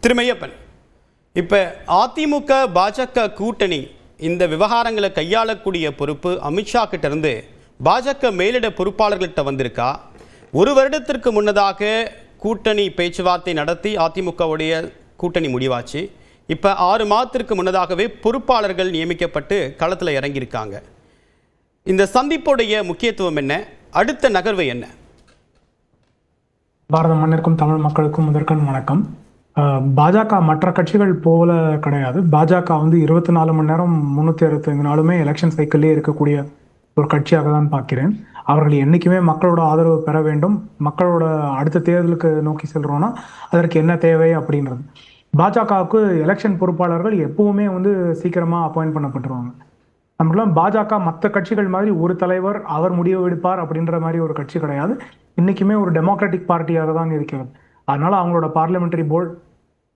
திருமையப்பன், இப்போ அதிமுக பாஜக கூட்டணி இந்த விவகாரங்களை கையாளக்கூடிய பொறுப்பு அமித்ஷா கிட்ட இருந்து பாஜக மேலிட பொறுப்பாளர்கள்ட்ட வந்திருக்கா? ஒரு வருடத்திற்கு முன்னதாக கூட்டணி பேச்சுவார்த்தை நடத்தி அதிமுகவுடைய கூட்டணி முடிவாச்சு. இப்போ 6 மாதத்திற்கு முன்னதாகவே பொறுப்பாளர்கள் நியமிக்கப்பட்டு களத்தில் இறங்கியிருக்காங்க. இந்த சந்திப்புடைய முக்கியத்துவம் என்ன? அடுத்த நகர்வு என்ன? பாரத மண்ணிற்கும் தமிழ் மக்களுக்கும் முதற்கண் வணக்கம். பாஜக மற்ற கட்சிகள் போல கிடையாது. பாஜக 24 மணி நேரம் 365 நாளுமே எலெக்ஷன் சைக்கிள்லேயே இருக்கக்கூடிய ஒரு கட்சியாக தான் பார்க்கிறேன். அவர்கள் என்றைக்குமே மக்களோட ஆதரவு பெற வேண்டும். மக்களோட அடுத்த தேர்தலுக்கு நோக்கி செல்றோம்னா அதற்கு என்ன தேவை அப்படின்றது. பாஜகவுக்கு எலெக்ஷன் பொறுப்பாளர்கள் எப்பவுமே சீக்கிரமாக அப்பாயிண்ட் பண்ணப்பட்டுருவாங்க. நம்மளாம் பாஜக மற்ற கட்சிகள் மாதிரி ஒரு தலைவர் அவர் முடிவு எடுப்பார் அப்படின்ற மாதிரி ஒரு கட்சி கிடையாது. இன்னைக்குமே ஒரு டெமோக்ராட்டிக் பார்ட்டியாக தான் இருக்கிறது. அதனால அவங்களோட பார்லிமெண்டரி போர்டு,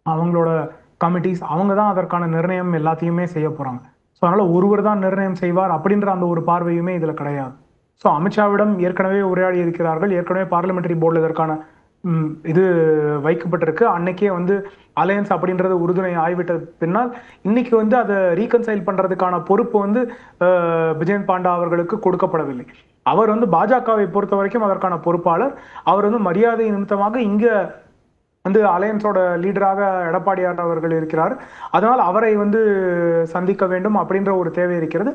அவங்களோட கமிட்டிஸ், அவங்க தான் அதற்கான நிர்ணயம் எல்லாத்தையுமே செய்ய போறாங்க. ஸோ அதனால ஒருவர் தான் நிர்ணயம் செய்வார் அப்படின்ற அந்த ஒரு பார்வையுமே இதுல கிடையாது. ஸோ அமித்ஷாவிடம் ஏற்கனவே உரையாடி இருக்கிறார்கள். ஏற்கனவே பார்லிமெண்டரி போர்டில் இதற்கான இது வைக்கப்பட்டிருக்கு. அன்னைக்கே அலையன்ஸ் அப்படின்றது உறுதுணை ஆய்விட்ட பின்னால் இன்னைக்கு அதை ரீகன்சைல் பண்றதுக்கான பொறுப்பு விஜயந்த் பாண்டா அவர்களுக்கு கொடுக்கப்படவில்லை. அவர் பாஜகவை பொறுத்த வரைக்கும் அதற்கான பொறுப்பாளர். அவர் மரியாதை நிமித்தமாக இங்க அலையன்ஸோட லீடராக எடப்பாடியார் அவர்கள் இருக்கிறார். அதனால் அவரை சந்திக்க வேண்டும் அப்படின்ற ஒரு தேவை இருக்கிறது.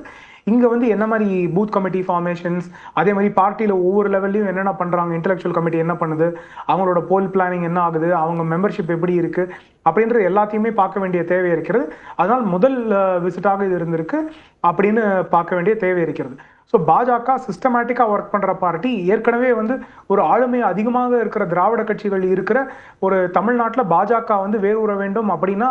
இங்க என்ன மாதிரி பூத் கமிட்டி ஃபார்மேஷன்ஸ், அதே மாதிரி பார்ட்டியில ஒவ்வொரு லெவல்லையும் என்னென்ன பண்றாங்க, இன்டெலெக்சுவல் கமிட்டி என்ன பண்ணுது, அவங்களோட போல் பிளானிங் என்ன ஆகுது, அவங்க மெம்பர்ஷிப் எப்படி இருக்கு அப்படின்றது எல்லாத்தையுமே பார்க்க வேண்டிய தேவை இருக்கிறது. அதனால் முதல் விசிட்டாக இது இருந்திருக்கு அப்படின்னு பார்க்க வேண்டிய தேவை இருக்கிறது. ஸோ பாஜக சிஸ்டமேட்டிக்காக ஒர்க் பண்ணுற பார்ட்டி. ஏற்கனவே ஒரு ஆளுமை அதிகமாக இருக்கிற திராவிட கட்சிகள் இருக்கிற ஒரு தமிழ்நாட்டில் பாஜக வேரூற வேண்டும் அப்படின்னா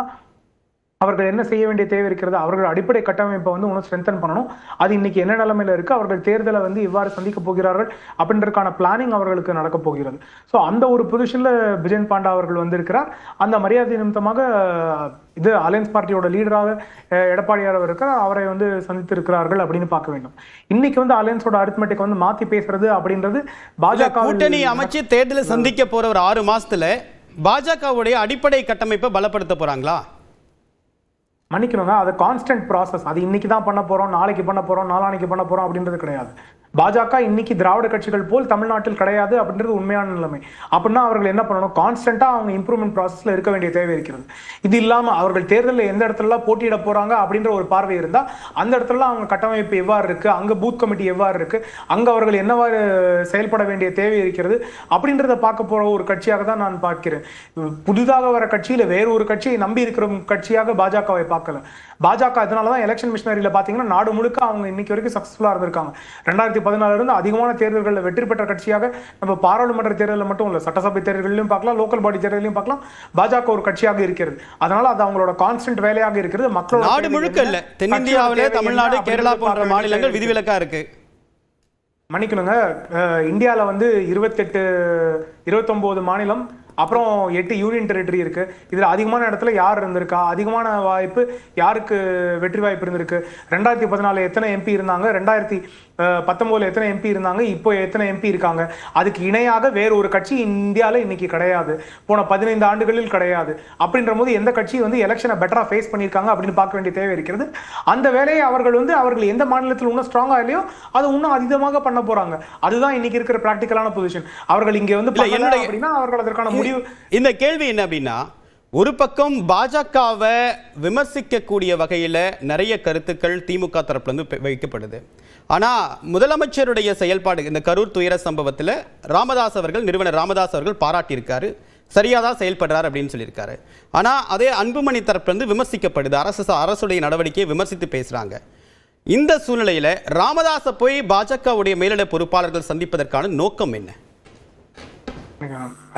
அவர்கள் என்ன செய்ய வேண்டிய தேவை இருக்கிறது? அவர்கள் அடிப்படை கட்டமைப்பை இன்னும் ஸ்ட்ரென்தன் பண்ணணும். அது இன்னைக்கு என்ன நிலைமையில இருக்கு, அவர்கள் தேர்தலை இவ்வாறு சந்திக்க போகிறார்கள் அப்படின்றதுக்கான பிளானிங் அவர்களுக்கு நடக்க போகிறது. ஸோ அந்த ஒரு பொசிஷன்ல விஜயந்த் பாண்டா அவர்கள் வந்திருக்கிறார். அந்த மரியாதை நிமித்தமாக இது அலையன்ஸ் பார்ட்டியோட லீடராக எடப்பாடியார் இருக்கிறார். அவரை சந்தித்து இருக்கிறார்கள் அப்படின்னு பார்க்க வேண்டும். இன்னைக்கு அலையன்ஸோட அரித்மெட்டிக் மாத்தி பேசுறது அப்படின்றது பாஜக கூட்டணி அமைச்சு தேர்தலை சந்திக்க போற ஒரு 6 மாசத்துல பாஜகவுடைய அடிப்படை கட்டமைப்பை பலப்படுத்த போறாங்களா? மன்னிக்கணுங்க, அது கான்ஸ்டன்ட் ப்ராசஸ். அது இன்னைக்கு தான் பண்ண போறோம், நாளைக்கு பண்ண போறோம், நாளானைக்கு பண்ண போறோம் அப்படின்றது கிடையாது. பாஜக இன்னைக்கு திராவிட கட்சிகள் போல் தமிழ்நாட்டில் கிடையாது அப்படின்றது உண்மையான நிலைமை. அப்படின்னா அவர்கள் என்ன பண்ணணும்? கான்ஸ்டன்டா அவங்க இம்ப்ரூவ்மெண்ட் ப்ராசஸ்ல இருக்க வேண்டிய தேவை இருக்கிறது. இது இல்லாம அவர்கள் தேர்தலில் எந்த இடத்துல போட்டியிட போறாங்க அப்படின்ற ஒரு பார்வை இருந்தா அந்த இடத்துல அவங்க கட்டமைப்பு எவ்வாறு இருக்கு, அங்க பூத் கமிட்டி எவ்வாறு இருக்கு, அங்க அவர்கள் என்னவாறு செயல்பட வேண்டிய தேவை இருக்கிறது அப்படின்றத பார்க்க போற ஒரு கட்சியாக தான் நான் பார்க்கிறேன். புதிதாக வர கட்சியில வேற ஒரு கட்சியை நம்பி இருக்கிற கட்சியாக பாஜகவை பார்க்கல. பாஜக அதனாலதான் எலெக்ஷன் மிஷனரியில பாத்தீங்கன்னா நாடு முழுக்க அவங்க இன்னைக்கு வரைக்கும் சக்சஸ்ஃபுல்லா இருந்திருக்காங்க. 2014 இருந்து அதிகமான தேர்தல்களில் வெற்றி பெற்ற கட்சியாக நம்ம பாராளுமன்ற தேர்தலில் மட்டும் இல்ல, சட்டசபை தேர்தல்களிலும் பார்க்கலாம், லோக்கல் பாடி தேர்தலையும் பார்க்கலாம், பாஜக ஒரு கட்சியாக இருக்கிறது. அதனால அது அவங்களோட கான்ஸ்டன்ட் வேலையாக இருக்கிறது. மக்களோட நாடு முழுக்க இல்ல, தென்னிந்தியாவிலே தமிழ்நாடு, கேரளா போன்ற மாநிலங்கள் விதிவிலக்கா இருக்கு. மன்னிக்கணுங்க, இந்தியால 28 29 மாநிலம், அப்புறம் 8 யூனியன் டெரிட்டரி இருக்கு. இதுல அதிகமான இடத்துல யார் இருந்திருக்கா, அதிகமான வாய்ப்பு யாருக்கு வெற்றி வாய்ப்பு இருந்திருக்கு? 2014 எத்தனை எம்பி இருந்தாங்க, 2019 எத்தனை எம்பி இருந்தாங்க, இப்போ எத்தனை எம்பி இருக்காங்க? அதுக்கு இணையாக வேற ஒரு கட்சி இந்தியாவில் இன்னைக்கு கிடையாது, போன 15 ஆண்டுகளில் கிடையாது. அப்படின்ற போது எந்த கட்சி எலெக்ஷனை பெட்டரா ஃபேஸ் பண்ணியிருக்காங்க அப்படின்னு பார்க்க வேண்டிய தேவை இருக்கிறது. அந்த வேலையை அவர்கள் எந்த மாநிலத்தில் இன்னும் ஸ்ட்ராங்கா இல்லையோ அது இன்னும் அதிகமாக பண்ண போறாங்க. அதுதான் இன்னைக்கு இருக்கிற பிராக்டிகலான பொசிஷன். அவர்கள் இங்கே அப்படின்னா அவர்கள் அதற்கான முடிவு. இந்த கேள்வி என்ன அப்படின்னா, ஒரு பக்கம் பாஜகவை விமர்சிக்கக்கூடிய வகையில் நிறைய கருத்துக்கள் திமுக தரப்புலேருந்து வைக்கப்படுது. ஆனால் முதலமைச்சருடைய செயல்பாடு, இந்த கரூர் துயர சம்பவத்தில் நிறுவனர் ராமதாஸ் அவர்கள் பாராட்டியிருக்காரு, சரியாக தான் செயல்படுறார் அப்படின்னு சொல்லியிருக்காரு. ஆனால் அதே அன்புமணி தரப்புலேருந்து விமர்சிக்கப்படுது, அரசுடைய நடவடிக்கையை விமர்சித்து பேசுகிறாங்க. இந்த சூழ்நிலையில் ராமதாஸை போய் பாஜகவுடைய மேலிட பொறுப்பாளர்கள் சந்திப்பதற்கான நோக்கம் என்ன?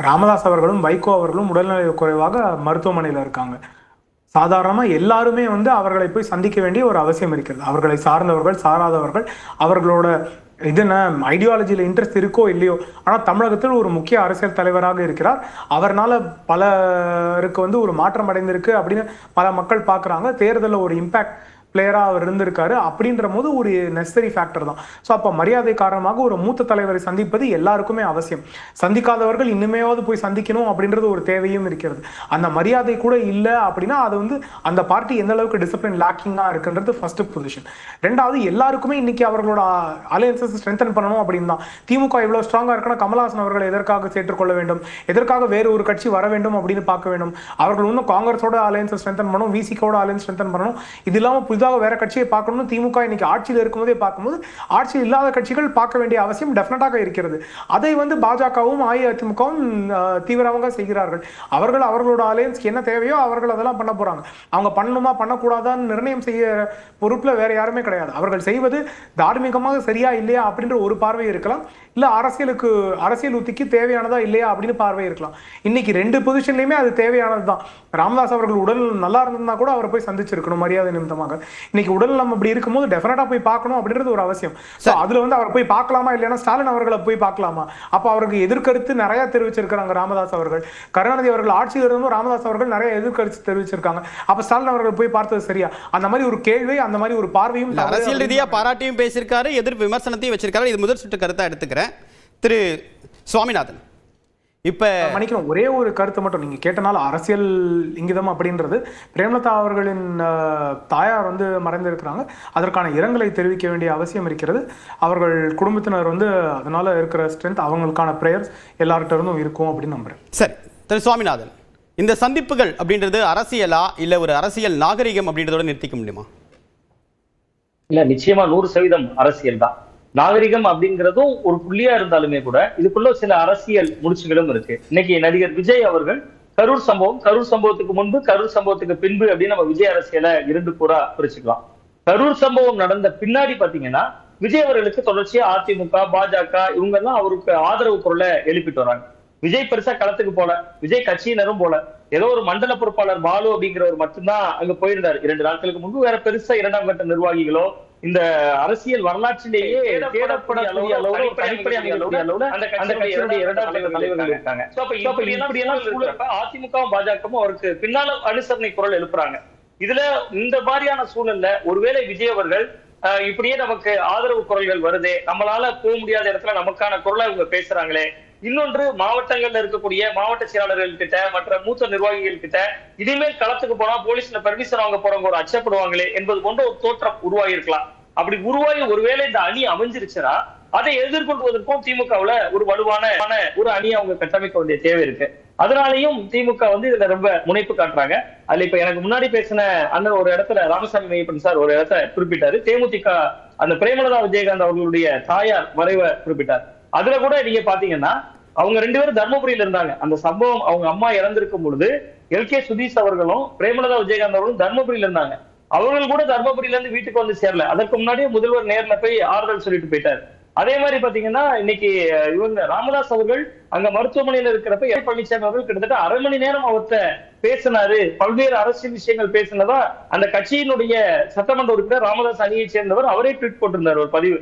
ராமதாஸ் அவர்களும் வைகோ அவர்களும் உடல்நல குறைவாக மருத்துவமனையில் இருக்காங்க. சாதாரணமா எல்லாருமே அவர்களை போய் சந்திக்க வேண்டிய ஒரு அவசியம் இருக்கிறது. அவர்களை சார்ந்தவர்கள் சாராதவர்கள், அவர்களோட இது என்ன ஐடியாலஜியில் இன்ட்ரெஸ்ட் இருக்கோ இல்லையோ, ஆனால் தமிழகத்தில் ஒரு முக்கிய அரசியல் தலைவராக இருக்கிறார். அவர்னால பலருக்கு ஒரு மாற்றம் அடைந்திருக்கு அப்படின்னு பல மக்கள் பார்க்குறாங்க. தேர்தலில் ஒரு இம்பேக்ட் பிளேயரா அவர் இருந்திருக்காரு. அப்படின்ற போது ஒரு நெசசரி ஃபேக்டர் தான். ஸோ அப்போ மரியாதை காரணமாக ஒரு மூத்த தலைவரை சந்திப்பது எல்லாருக்குமே அவசியம். சந்திக்காதவர்கள் இனிமேயாவது போய் சந்திக்கணும் அப்படின்றது ஒரு தேவையும் இருக்கிறது. அந்த மரியாதை கூட இல்லை அப்படின்னா அது வந்து அந்த பார்ட்டி எந்த அளவுக்கு டிசிப்ளின் லேக்கிங்கா இருக்குன்றது ஃபர்ஸ்ட் பொசிஷன். ரெண்டாவது, எல்லாருக்குமே இன்னைக்கு அவர்களோட அலையன்சஸ் ஸ்ட்ரென்தன் பண்ணணும் அப்படின்னு தான். திமுக இவ்வளவு ஸ்ட்ராங்கா இருக்குன்னா கமலஹாசன் அவர்களை எதற்காக சேர்த்துக்கொள்ள வேண்டும், எதற்காக வேறு ஒரு கட்சி வர வேண்டும் அப்படின்னு பார்க்க வேண்டும். அவர்கள் இன்னும் காங்கிரஸோட அலையன்ஸ் ஸ்ட்ரென்தன் பண்ணணும், விசிகோட அலையன்ஸ் ஸ்ட்ரென்தன் பண்ணணும். இது இல்லாம புதிதாக வேற கட்சியை பார்க்கணும். திமுக இன்னைக்கு ஆட்சியில் இருக்கும்போதே பார்க்கும்போது ஆட்சியில் இல்லாத கட்சிகள் பார்க்க வேண்டிய அவசியம் டெஃபினட்டாக இருக்கிறது. அதை வந்து பாஜகவும் அஇஅதிமுகவும் தீவிரமாக செய்கிறார்கள். அவர்கள் அவர்களோட அலையன்ஸ்க்கு என்ன தேவையோ அவர்கள் அதெல்லாம் பண்ண போறாங்க. அவங்க பண்ணணுமா பண்ணக்கூடாதான்னு நிர்ணயம் செய்ய பொறுப்புல வேற யாருமே கிடையாது. அவர்கள் செய்வது தார்மீகமாக சரியா இல்லையா அப்படின்ற ஒரு பார்வை இருக்கலாம், இல்ல அரசியல் உத்திக்கு தேவையானதா இல்லையா அப்படின்னு பார்வை இருக்கலாம். இன்னைக்கு ரெண்டு பொசிஷன்லயுமே அது தேவையானது தான். ராமதாஸ் அவர்கள் உடல் நல்லா இருந்ததுன்னா கூட அவரை போய் சந்திச்சிருக்கணும் மரியாதை நிமித்தமாக. இன்னைக்கு உடல் நம்ம அப்படி இருக்கும்போது டெஃபினட்டா போய் பார்க்கணும் அப்படின்றது ஒரு அவசியம். அதுல வந்து அவர் போய் பார்க்கலாமா இல்லைன்னா ஸ்டாலின் அவர்களை போய் பார்க்கலாமா? அப்ப அவருக்கு எதிர்கருத்து நிறைய தெரிவிச்சிருக்காங்க ராமதாஸ் அவர்கள். கருணாநிதி அவர்கள் ஆட்சியில் இருந்தும் ராமதாஸ் அவர்கள் நிறைய எதிர்கருத்து தெரிவிச்சிருக்காங்க. அப்ப ஸ்டாலின் அவர்கள் போய் பார்த்தது சரியா? அந்த மாதிரி ஒரு கேள்வி, அந்த மாதிரி ஒரு பார்வையும் அரசியல் ரீதியா பாராட்டியும் பேசியிருக்காரு, எதிர் விமர்சனத்தையும் வச்சிருக்காரு. இது முதல் சுற்று கருத்தா எடுத்துக்கிறேன். திரு சுவாமிநாதன், இப்ப மன்னிக்கணும், ஒரே ஒரு கருத்து மட்டும் நீங்க கேட்டனால அரசியல் இங்கிதம் அப்படின்றது, பிரேமலதா அவர்களின் தாயார் வந்து மறைந்திருக்கிறாங்க. அதற்கான இரங்கலை தெரிவிக்க வேண்டிய அவசியம் இருக்கிறது. அவர்கள் குடும்பத்தினர் வந்து அதனால இருக்கிற ஸ்ட்ரென்த், அவங்களுக்கான பிரேயர்ஸ் எல்லார்கிட்ட இருந்தும் இருக்கும் அப்படின்னு நம்புறேன். சரி, திரு சுவாமிநாதன், இந்த சந்திப்புகள் அப்படின்றது அரசியலா இல்ல ஒரு அரசியல் நாகரிகம் அப்படின்றதோட நிறுத்திக்க முடியுமா? இல்ல, நிச்சயமா 100% அரசியல் தான். நாகரிகம் அப்படிங்கிறதும் ஒரு புள்ளியா இருந்தாலுமே கூட இதுக்குள்ள சில அரசியல் முடிச்சுகளும் இருக்கு. இன்னைக்கு நடிகர் விஜய் அவர்கள் கரூர் சம்பவத்துக்கு முன்பு, கரூர் சம்பவத்துக்கு பின்பு அப்படின்னு நம்ம விஜய் அரசியலை 2 கூறா பிரிச்சுக்கலாம். கரூர் சம்பவம் நடந்த பின்னாடி பாத்தீங்கன்னா விஜய் அவர்களுக்கு தொடர்ச்சியா அதிமுக, பாஜக இவங்க எல்லாம் அவருக்கு ஆதரவு குரலை எழுப்பிட்டு வராங்க. விஜய் பெருசா களத்துக்கு போல, விஜய் கட்சியினரும் போல, ஏதோ ஒரு மண்டல பொறுப்பாளர் பாலு அப்படிங்கிறவர் மட்டும்தான் அங்க போயிருந்தார் 2 நாட்களுக்கு முன்பு. வேற பெருசா 2ஆம் கட்ட நிர்வாகிகளோ இந்த அரசியல் வரலாற்றிலேயே தேடப்படக்கூடிய அளவுல அந்த கட்சியுடைய 2ஆம் கட்ட தலைவர்கள் இருக்காங்க. இப்படியெல்லாம் சூழல்ல அதிமுகவும் பாஜகவும் அவருக்கு பின்னால அனுசரணை குரல் எழுப்புறாங்க. இதுல இந்த மாதிரியான சூழல்ல ஒருவேளை விஜய் அவர்கள் இப்படியே நமக்கு ஆதரவு குரல்கள் வருதே, நம்மளால போக முடியாத இடத்துல நமக்கான குரலை இவங்க பேசுறாங்களே, இன்னொன்று மாவட்டங்கள்ல இருக்கக்கூடிய மாவட்ட செயலாளர்கள் கிட்ட, மற்ற மூத்த நிர்வாகிகள் கிட்ட இனிமேல் களத்துக்கு போனா போலீஸ்ல பெர்மிஷன் வாங்க போறவங்க ஒரு அச்சப்படுவாங்களே என்பது போன்ற ஒரு தோற்றம் உருவாகி இருக்கலாம். அப்படி உருவாகி ஒருவேளை இந்த அணி அமைஞ்சிருச்சுன்னா அதை எதிர்கொள்வதற்கும் திமுகவுல ஒரு வலுவான ஒரு அணியை அவங்க கட்டமைக்க வேண்டிய தேவை இருக்கு. அதனாலையும் திமுக வந்து இதுல ரொம்ப முனைப்பு காட்டுறாங்க. அதுல இப்ப எனக்கு முன்னாடி பேசின அண்ணன் ஒரு இடத்துல ராமசாமி மையப்பன் சார் ஒரு இடத்த குறிப்பிட்டாரு. தேமுதிக அந்த பிரேமலதா விஜயகாந்த் அவர்களுடைய தாயார் மறைவை குறிப்பிட்டார். அதுல கூட நீங்க பாத்தீங்கன்னா அவங்க 2 பேரும் தர்மபுரியில இருந்தாங்க. அந்த சம்பவம் அவங்க அம்மா இறந்திருக்கும் பொழுது எல்கே சுதீஷ் அவர்களும் பிரேமலதா விஜயகாந்த் அவர்களும் தர்மபுரியில இருந்தாங்க. அவர்கள் கூட தர்மபுரியில இருந்து வீட்டுக்கு வந்து சேரல. அதற்கு முன்னாடியே முதல்வர் நேர்ல போய் ஆறுதல் சொல்லிட்டு போயிட்டாரு. அதே மாதிரி பாத்தீங்கன்னா இன்னைக்கு இவங்க ராமதாஸ் அவர்கள் அங்க மருத்துவமனையில இருக்கிறப்ப எடப்பாடி பழனிசாமி அவர்கள் கிட்டத்தட்ட 1/2 மணி நேரம் அவர்கிட்ட பேசினாரு. பல்வேறு அரசியல் விஷயங்கள் பேசினதா அந்த கட்சியினுடைய சட்டமன்ற உறுப்பினர் ராமதாஸ் அணியை சேர்ந்தவர் அவரே ட்வீட் போட்டிருந்தார் ஒரு பதிவு.